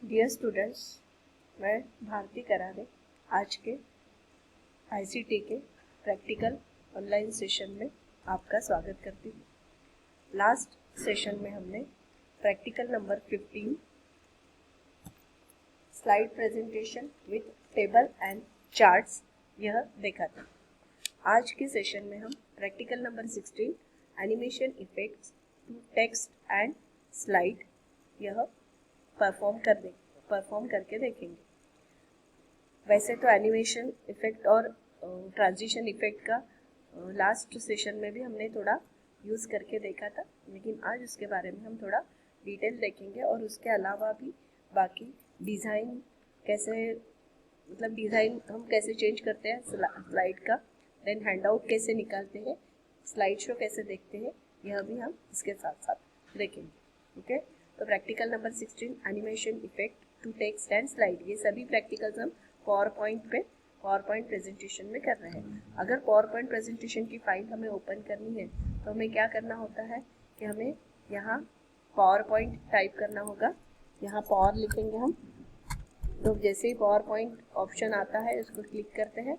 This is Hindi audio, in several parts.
डियर स्टूडेंट्स, मैं भारती करारे आज के आईसीटी के प्रैक्टिकल ऑनलाइन सेशन में आपका स्वागत करती हूँ। लास्ट सेशन में हमने practical number 15 slide presentation with table and charts यह देखा था। आज के सेशन में हम practical number 16 animation effects to text and slide यह परफॉर्म करके देखेंगे। वैसे तो एनिमेशन इफेक्ट और ट्रांजिशन इफेक्ट का लास्ट सेशन में भी हमने थोड़ा यूज़ करके देखा था, लेकिन आज उसके बारे में हम थोड़ा डिटेल देखेंगे और उसके अलावा भी बाकी डिज़ाइन कैसे, मतलब डिज़ाइन हम कैसे चेंज करते हैं स्लाइड का, देन हैंडआउट कैसे निकालते हैं, स्लाइड शो कैसे देखते हैं, यह भी हम इसके साथ साथ देखेंगे। ओके, तो practical number 16 animation effect to text and slide, ये सभी प्रैक्टिकल्स हम पावर पॉइंट प्रेजेंटेशन में कर रहे हैं। अगर पावर पॉइंट प्रेजेंटेशन की फाइल हमें ओपन करनी है तो हमें क्या करना होता है कि हमें यहाँ पावर पॉइंट टाइप करना होगा। यहाँ पावर लिखेंगे हम, तो जैसे ही पावर पॉइंट ऑप्शन आता है उसको क्लिक करते हैं।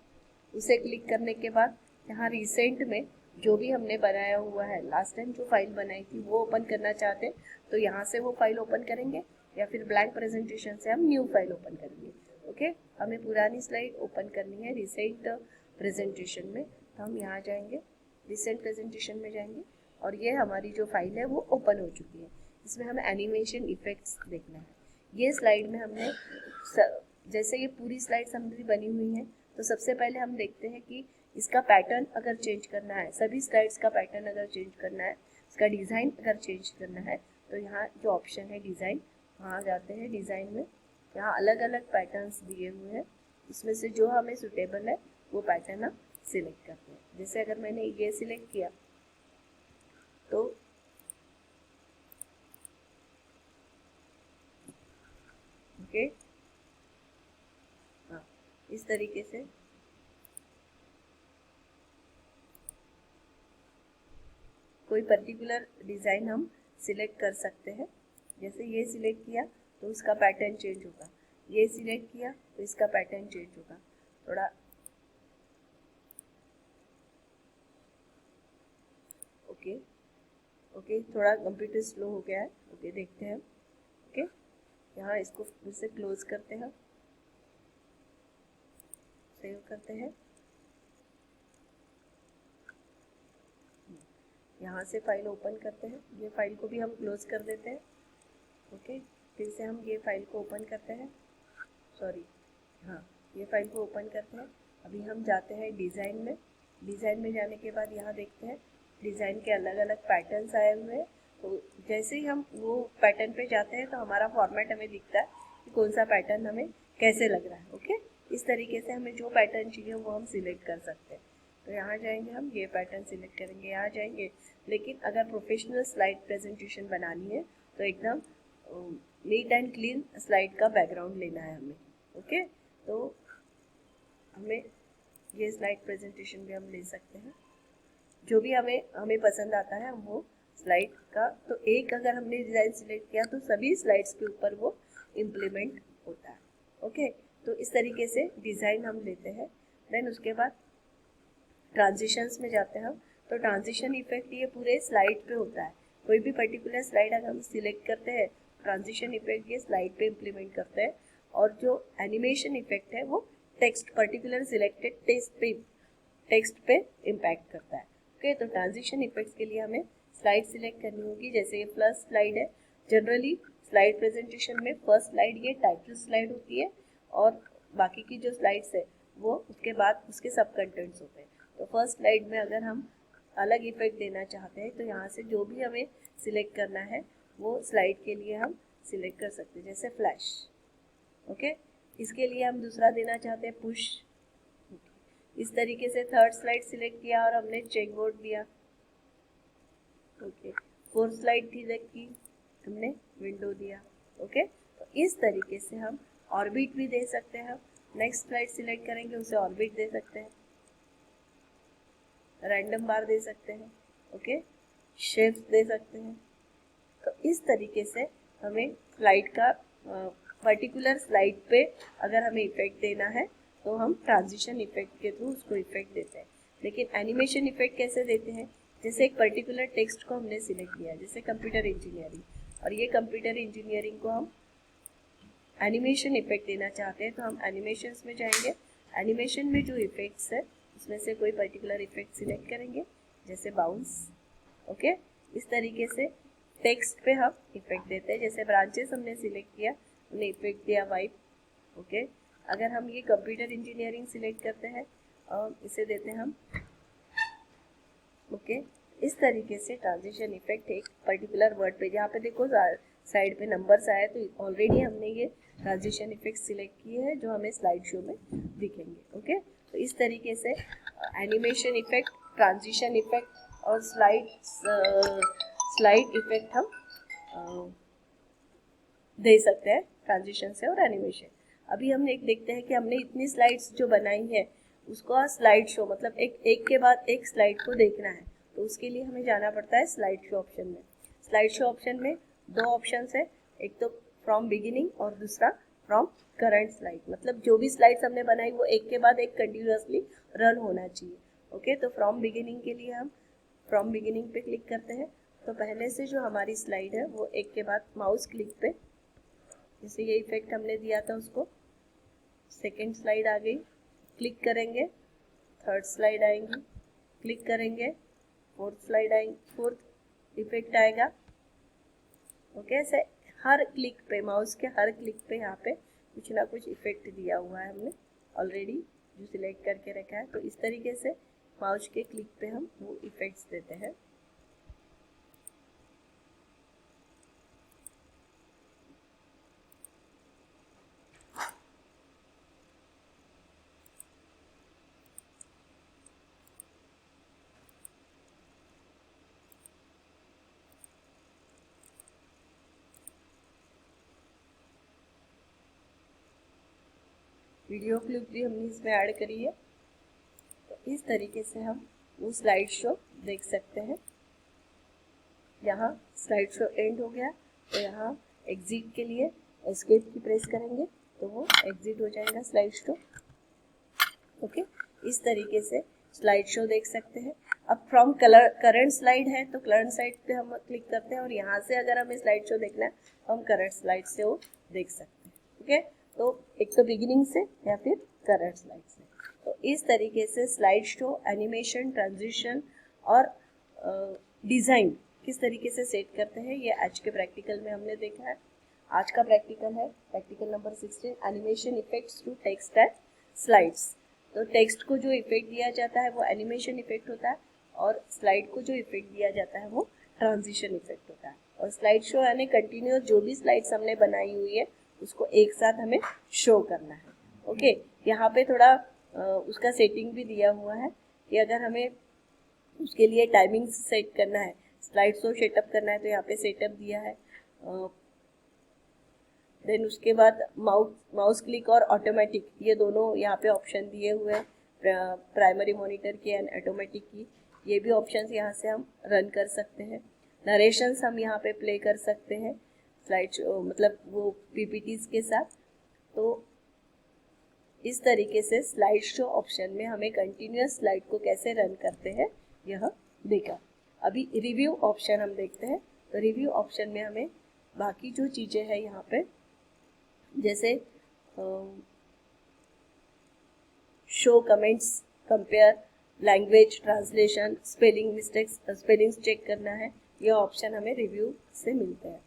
उसे क्लिक करने के बाद यहाँ रिसेंट में जो भी हमने बनाया हुआ है, लास्ट टाइम जो फाइल बनाई थी वो ओपन करना चाहते हैं तो यहाँ से वो फाइल ओपन करेंगे, या फिर ब्लैंक प्रेजेंटेशन से हम न्यू फाइल ओपन करेंगे। ओके, हमें पुरानी स्लाइड ओपन करनी है रिसेंट प्रेजेंटेशन में, तो हम यहाँ जाएंगे, रिसेंट प्रेजेंटेशन में जाएंगे और ये हमारी जो फाइल है वो ओपन हो चुकी है। इसमें हमें एनिमेशन इफेक्ट्स देखना है। ये स्लाइड में हमने जैसे ये पूरी स्लाइड्स हमारी बनी हुई हैं, तो सबसे पहले हम देखते हैं कि इसका पैटर्न अगर चेंज करना है, सभी स्लाइड्स का पैटर्न अगर चेंज करना है, इसका डिज़ाइन अगर चेंज करना है, तो यहाँ जो ऑप्शन है डिज़ाइन, वहाँ जाते हैं। डिज़ाइन में यहाँ अलग अलग पैटर्न्स दिए हुए हैं, इसमें से जो हमें सूटेबल है वो पैटर्न हम सिलेक्ट करते हैं। जैसे अगर मैंने ये सिलेक्ट किया तो ओके, हाँ, इस तरीके से कोई पर्टिकुलर डिज़ाइन हम सिलेक्ट कर सकते हैं। जैसे ये सिलेक्ट किया तो उसका पैटर्न चेंज होगा, ये सिलेक्ट किया तो इसका पैटर्न चेंज होगा। थोड़ा ओके, थोड़ा कंप्यूटर स्लो हो गया है। ओके, देखते हैं। ओके, यहाँ इसको फिर से क्लोज करते हैं, सेव करते हैं। यहाँ से फाइल ओपन करते हैं, ये फाइल को भी हम क्लोज कर देते हैं। ओके, फिर से हम ये फाइल को ओपन करते हैं, हाँ, ये फाइल को ओपन करते हैं। अभी हम जाते हैं डिज़ाइन में। डिज़ाइन में जाने के बाद यहाँ देखते हैं डिज़ाइन के अलग अलग पैटर्न्स आए हुए हैं। तो जैसे ही हम वो पैटर्न पे जाते हैं तो हमारा फॉर्मेट हमें दिखता है कि कौन सा पैटर्न हमें कैसे लग रहा है। ओके, इस तरीके से हमें जो पैटर्न चाहिए वो हम सिलेक्ट कर सकते हैं। तो यहाँ जाएंगे, हम ये पैटर्न सिलेक्ट करेंगे, यहाँ जाएंगे। लेकिन अगर प्रोफेशनल स्लाइड प्रेजेंटेशन बनानी है तो एकदम नीट एंड क्लीन स्लाइड का बैकग्राउंड लेना है हमें। ओके, तो हमें ये स्लाइड प्रेजेंटेशन भी हम ले सकते हैं, जो भी हमें पसंद आता है हम वो स्लाइड का। तो एक अगर हमने डिज़ाइन सिलेक्ट किया तो सभी स्लाइड्स के ऊपर वो इम्प्लीमेंट होता है। ओके, तो इस तरीके से डिज़ाइन हम लेते हैं। देन उसके बाद ट्रांजिशंस में जाते हैं हम। तो ट्रांजिशन इफेक्ट ये पूरे स्लाइड पे होता है। कोई भी पर्टिकुलर स्लाइड अगर हम सिलेक्ट करते हैं, ट्रांजिशन इफेक्ट ये स्लाइड पे इम्प्लीमेंट करते हैं। और जो एनिमेशन इफेक्ट है वो टेक्स्ट, पर्टिकुलर सिलेक्टेड टेक्स्ट पे इम्पैक्ट करता है। ओके, तो ट्रांजिशन इफेक्ट्स के लिए हमें स्लाइड सिलेक्ट करनी होगी। जैसे ये प्लस स्लाइड है, जनरली स्लाइड प्रेजेंटेशन में फर्स्ट स्लाइड ये टाइटल स्लाइड होती है और बाकी की जो स्लाइड्स है वो उसके बाद उसके सब कंटेंट्स होते हैं। तो फर्स्ट स्लाइड में अगर हम अलग इफेक्ट देना चाहते हैं तो यहाँ से जो भी हमें सिलेक्ट करना है वो स्लाइड के लिए हम सिलेक्ट कर सकते हैं, जैसे फ्लैश। ओके, इसके लिए हम दूसरा देना चाहते हैं पुश। इस तरीके से थर्ड स्लाइड सिलेक्ट किया और हमने चेक बोर्ड दिया। ओके, फोर्थ स्लाइड सिलेक्ट की, हमने विंडो दिया। ओके, तो इस तरीके से हम ऑर्बिट भी दे सकते हैं। नेक्स्ट स्लाइड सिलेक्ट करेंगे, उसे ऑर्बिट दे सकते हैं, रैंडम बार दे सकते हैं। ओके, शेप्स दे सकते हैं। तो इस तरीके से हमें स्लाइड का पर्टिकुलर स्लाइड पे अगर हमें इफेक्ट देना है तो हम ट्रांजिशन इफेक्ट के थ्रू उसको इफेक्ट देते हैं। लेकिन एनिमेशन इफेक्ट कैसे देते हैं, जैसे एक पर्टिकुलर टेक्स्ट को हमने सिलेक्ट किया, जैसे कंप्यूटर इंजीनियरिंग, और ये कंप्यूटर इंजीनियरिंग को हम एनिमेशन इफेक्ट देना चाहते हैं तो हम एनिमेशंस में जाएंगे। एनिमेशन में जो इफेक्ट्स है उसमें से कोई पर्टिकुलर इफेक्ट सिलेक्ट करेंगे, जैसे बाउंस। ओके, इस तरीके से टेक्स्ट पे हम इफेक्ट देते हैं। जैसे ब्रांचेस हमने सिलेक्ट किया, हमने इफेक्ट दिया वाइप। ओके, अगर हम ये कंप्यूटर इंजीनियरिंग सिलेक्ट करते हैं और इसे देते हैं हम ओके, इस तरीके से ट्रांजिशन इफेक्ट एक पर्टिकुलर वर्ड पे, जहाँ पे देखो साइड पे नंबर्स आए तो ऑलरेडी हमने ये ट्रांजिशन इफेक्ट सिलेक्ट किए हैं जो हमें स्लाइड शो में दिखेंगे। ओके, तो इस तरीके से एनिमेशन इफेक्ट, ट्रांजिशन इफेक्ट और स्लाइड इफेक्ट हम दे सकते हैं ट्रांजिशन से और एनिमेशन। अभी हम एक देखते हैं कि हमने इतनी स्लाइड्स जो बनाई है उसको स्लाइड शो, मतलब एक के बाद एक स्लाइड को देखना है, तो उसके लिए हमें जाना पड़ता है स्लाइड शो ऑप्शन में। स्लाइड शो ऑप्शन में दो ऑप्शंस है, एक तो फ्रॉम बिगिनिंग और दूसरा फ्रॉम करंट स्लाइड, मतलब जो भी स्लाइड्स हमने बनाई वो एक के बाद एक कंटिन्यूअसली रन होना चाहिए। ओके, तो फ्रॉम बिगिनिंग के लिए हम फ्रॉम बिगिनिंग पे क्लिक करते हैं, तो पहले से जो हमारी स्लाइड है वो एक के बाद माउस क्लिक पे, जैसे ये इफेक्ट हमने दिया था उसको, सेकेंड स्लाइड आ गई, क्लिक करेंगे, थर्ड स्लाइड आएंगी, क्लिक करेंगे, फोर्थ स्लाइड आएंगी, फोर्थ इफेक्ट आएगा। ओके, ऐसे हर क्लिक पे, माउस के हर क्लिक पे यहाँ पे कुछ ना कुछ इफेक्ट दिया हुआ है हमने ऑलरेडी जो सिलेक्ट करके रखा है। तो इस तरीके से माउस के क्लिक पे हम वो इफेक्ट्स देते हैं। वीडियो क्लिप भी हमने इसमें ऐड करी है, तो इस तरीके से हम वो स्लाइड शो देख सकते हैं। यहाँ स्लाइड शो एंड हो गया, तो यहाँ एग्जिट के लिए एस्केप की प्रेस करेंगे तो वो एग्जिट हो जाएगा स्लाइड शो। ओके, इस तरीके से स्लाइड शो देख सकते हैं। अब फ्रॉम करंट स्लाइड है तो करंट स्लाइड पे हम क्लिक करते हैं और यहाँ से अगर हमें स्लाइड शो देखना है तो हम करंट स्लाइड से वो देख सकते हैं। ओके, तो एक तो बिगिनिंग से या फिर करंट स्लाइड से। तो इस तरीके से स्लाइड शो, एनिमेशन, ट्रांजिशन और डिज़ाइन किस तरीके से सेट करते हैं ये आज के प्रैक्टिकल में हमने देखा है। आज का प्रैक्टिकल है practical number 16, animation effects to text and slides. तो टेक्स्ट को जो इफेक्ट दिया जाता है वो एनिमेशन इफेक्ट होता है और स्लाइड को जो इफेक्ट दिया जाता है वो ट्रांजिशन इफेक्ट होता है। और स्लाइड शो यानी कंटिन्यूअस जो भी स्लाइड्स हमने बनाई हुई है उसको एक साथ हमें शो करना है। ओके, यहाँ पे थोड़ा उसका सेटिंग भी दिया हुआ है कि अगर हमें उसके लिए टाइमिंग सेट करना है, स्लाइड शो सेटअप करना है तो यहाँ पे सेटअप दिया है। देन उसके बाद माउस क्लिक और ऑटोमेटिक, ये दोनों यहाँ पे ऑप्शन दिए हुए हैं, प्राइमरी मॉनिटर की एंड ऑटोमेटिक की। ये भी ऑप्शंस यहाँ से हम रन कर सकते हैं। नरेशंस हम यहाँ पे प्ले कर सकते हैं स्लाइड शो, मतलब वो पीपीटीज के साथ। तो इस तरीके से स्लाइड शो ऑप्शन में हमें कंटिन्यूअस स्लाइड को कैसे रन करते हैं यह देखा। अभी रिव्यू ऑप्शन हम देखते हैं। तो रिव्यू ऑप्शन में हमें बाकी जो चीज़ें हैं यहाँ पे, जैसे show comments, compare, language, translation, spelling mistakes, spellings check करना है, यह ऑप्शन हमें रिव्यू से मिलते हैं।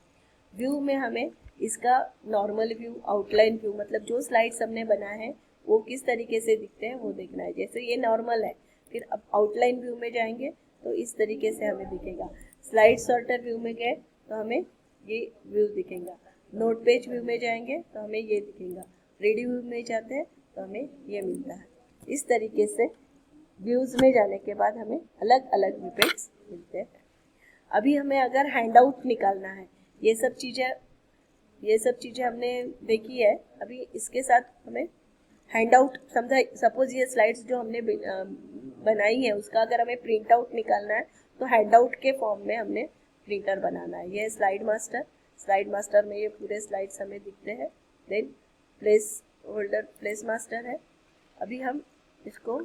व्यू में हमें इसका नॉर्मल व्यू, आउटलाइन व्यू, मतलब जो स्लाइड्स हमने बनाए हैं वो किस तरीके से दिखते हैं वो देखना है। जैसे ये नॉर्मल है, फिर अब आउटलाइन व्यू में जाएंगे तो इस तरीके से हमें दिखेगा। स्लाइड सॉर्टर व्यू में गए तो हमें ये व्यू दिखेगा। नोट पेज व्यू में जाएंगे तो हमें ये दिखेगा। रेडी व्यू में जाते हैं तो हमें ये मिलता है। इस तरीके से व्यूज़ में जाने के बाद हमें अलग अलग इफेक्ट्स मिलते हैं। अभी हमें अगर हैंडआउट निकालना है, ये सब चीज़ें हमने देखी है। अभी इसके साथ हमें हैंडआउट, सपोज ये स्लाइड्स जो हमने बनाई है उसका अगर हमें प्रिंट आउट निकालना है तो हैंडआउट के फॉर्म में हमने प्रिंटर बनाना है। ये स्लाइड मास्टर में ये पूरे स्लाइड्स हमें दिखते हैं then placeholder place master है। अभी हम इसको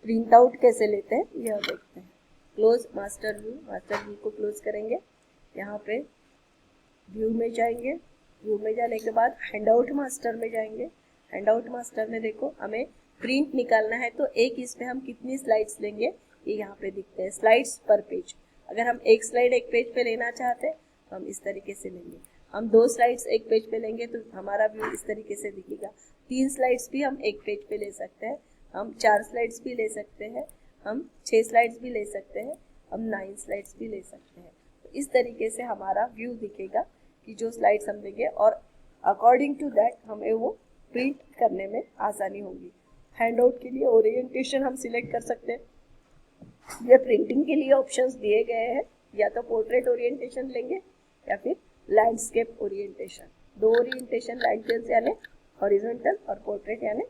प्रिंट आउट कैसे लेते हैं यह देखते हैं। क्लोज मास्टर व्यू को क्लोज करेंगे। यहाँ पे व्यू में जाएंगे, व्यू में जाने के बाद हैंडआउट मास्टर में जाएंगे। हैंडआउट मास्टर में देखो हमें प्रिंट निकालना है, तो एक इस पे हम कितनी स्लाइड्स लेंगे ये यहाँ पे दिखते हैं, स्लाइड्स पर पेज। अगर हम एक स्लाइड एक पेज पे लेना चाहते हैं तो हम इस तरीके से लेंगे। हम 2 स्लाइड्स एक पेज पे लेंगे तो हमारा व्यू इस तरीके से दिखेगा। 3 स्लाइड्स भी हम एक पेज पे ले सकते हैं, हम 4 स्लाइड्स भी ले सकते हैं, हम 6 स्लाइड्स भी ले सकते हैं, हम 9 स्लाइड्स भी ले सकते हैं। तो इस तरीके से हमारा व्यू दिखेगा कि जो स्लाइड्स हम लेंगे और अकॉर्डिंग टू दैट हमें वो प्रिंट करने में आसानी होगी। हैंडआउट के लिए ओरिएंटेशन हम सिलेक्ट कर सकते हैं। ये प्रिंटिंग के लिए ऑप्शंस दिए गए हैं, या तो पोर्ट्रेट ओरिएंटेशन लेंगे या फिर लैंडस्केप ओरिएंटेशन। 2 ओरिएंटेशन, लैंडस्केप यानी हॉरिजॉन्टल और पोर्ट्रेट यानी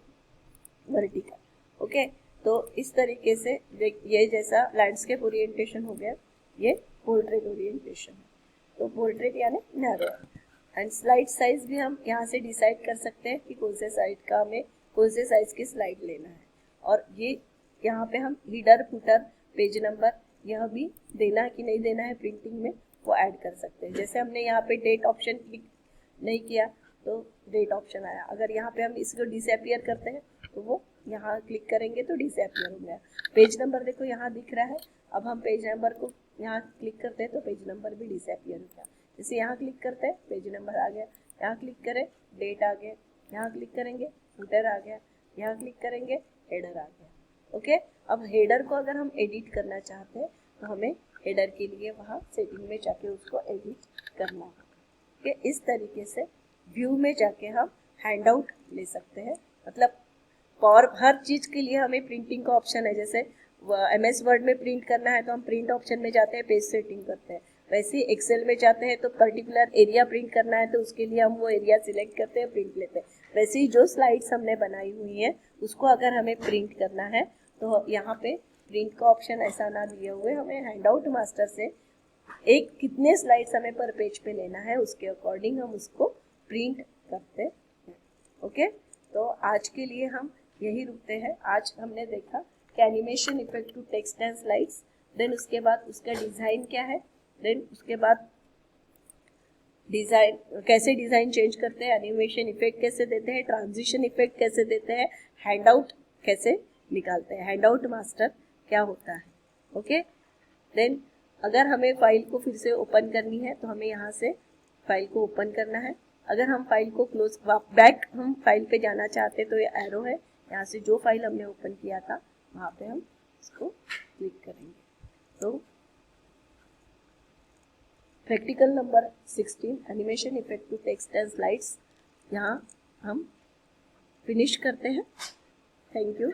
वर्टिकल। ओके, तो इस तरीके से ये जैसा लैंडस्केप ओरिएंटेशन हो गया, ये पोर्ट्रेट ओरिएंटेशन है। तो पोर्ट्रेट यानी नैरो। एंड स्लाइड साइज भी हम यहाँ से डिसाइड कर सकते हैं कि कौन से साइड का हमें कौन से साइज की स्लाइड लेना है। और ये यहाँ पे हम हीडर, फुटर, पेज नंबर यह भी देना है कि नहीं देना है प्रिंटिंग में वो ऐड कर सकते हैं। जैसे हमने यहाँ पे डेट ऑप्शन क्लिक नहीं किया तो डेट ऑप्शन आया। अगर यहाँ पे हम इसको डिसअपियर करते हैं तो वो यहाँ क्लिक करेंगे तो डिसअपियर हो गया। पेज नंबर देखो यहाँ दिख रहा है, अब हम पेज नंबर को यहाँ क्लिक करते हैं तो पेज नंबर भी डिसअपियर हो गया। जैसे यहाँ क्लिक करते हैं पेज नंबर आ गया, यहाँ क्लिक करें डेट आ गया, यहाँ क्लिक करेंगे फुटर आ गया, यहाँ क्लिक करेंगे हेडर आ गया। ओके, अब हेडर को अगर हम एडिट करना चाहते हैं तो हमें हेडर के लिए वहाँ सेटिंग में जाके उसको एडिट करना होगा। ओके, इस तरीके से व्यू में जाके हम हैंडआउट ले सकते हैं। मतलब और हर चीज़ के लिए हमें प्रिंटिंग का ऑप्शन है। जैसे MS वर्ड में प्रिंट करना है तो हम प्रिंट ऑप्शन में जाते हैं, पेज सेटिंग करते हैं। वैसे ही एक्सेल में जाते हैं तो पर्टिकुलर एरिया प्रिंट करना है तो उसके लिए हम वो एरिया सिलेक्ट करते हैं, प्रिंट लेते हैं। वैसे ही जो स्लाइड्स हमने बनाई हुई है उसको अगर हमें प्रिंट करना है तो यहाँ पे प्रिंट का ऑप्शन ऐसा ना दिए हुए, हमें हैंडआउट मास्टर से एक कितने स्लाइड्स हमें पर पेज पे लेना है उसके अकॉर्डिंग हम उसको प्रिंट करते हैं। ओके, तो आज के लिए हम यही रुकते हैं। आज हमने देखा कि animation effect to text and slides, then उसके बाद उसका डिज़ाइन क्या है, देन उसके बाद डिज़ाइन कैसे डिज़ाइन चेंज करते हैं, एनिमेशन इफेक्ट कैसे देते हैं, ट्रांजिशन इफेक्ट कैसे देते हैं, हैंडआउट कैसे निकालते हैं, हैंडआउट मास्टर क्या होता है। ओके, देन अगर हमें फाइल को फिर से ओपन करनी है तो हमें यहाँ से फाइल को ओपन करना है। अगर हम फाइल को क्लोज बैक हम फाइल पे जाना चाहते हैं तो ये एरो है, यहाँ से जो फाइल हमने ओपन किया था वहाँ पे हम इसको क्लिक करेंगे। तो practical number 16 animation effect to text and slides यहाँ हम फिनिश करते हैं। Thank you.